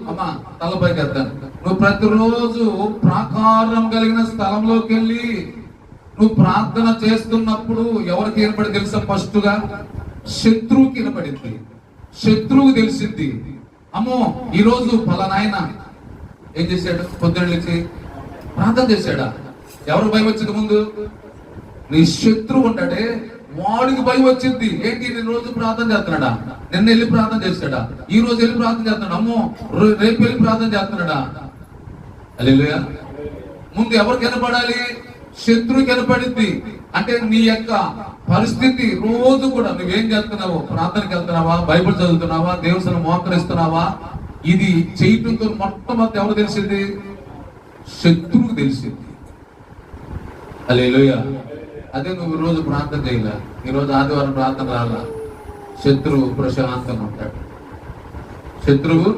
అమ్మా తలపైకి ఎత్తాను. నువ్వు ప్రతిరోజు ప్రాకారం కలిగిన స్థలంలోకి వెళ్ళి నువ్వు ప్రార్థన చేస్తున్నప్పుడు ఎవరికి ఏర్పడి తెలుసా? ఫస్ట్ గా శత్రువుకి వినపడింది. శత్రువుకు తెలిసింది, అమ్మో ఈరోజు పలానాయన ఏం చేశాడు, పొద్దున్న లేచి ప్రార్థన చేశాడా? ఎవరు భయం వచ్చింది ముందు? నీ శత్రువు ఉంటాడే వాడికి భయం వచ్చింది. ఏంటి, నేను రోజు ప్రార్థన చేస్తున్నాడా? నిన్న వెళ్ళి ప్రార్థన చేస్తాడా? ఈ రోజు వెళ్ళి ప్రార్థన చేస్తున్నాడు, అమ్మో రేపు వెళ్ళి ప్రార్థన చేస్తున్నాడా? హల్లెలూయా. ముందు ఎవరికి వినపడాలి? శత్రువుకి వినపడింది. అంటే నీ యొక్క పరిస్థితి రోజు కూడా నువ్వేం చేస్తున్నావు? ప్రార్థనకి వెళ్తున్నావా? బైబిల్ చదువుతున్నావా? దేవుని మోకరిస్తున్నావా? ఇది చేయటంతో మొట్టమొదటి ఎవరు తెలిసింది? శత్రువుకు తెలిసింది. హల్లెలూయా. అదే నువ్వు రోజు ప్రార్థన చేయలే, ఈరోజు ఆదివారం ప్రార్థన రాలా, శత్రువు ప్రశాంతంగా ఉంటాడు. శత్రువు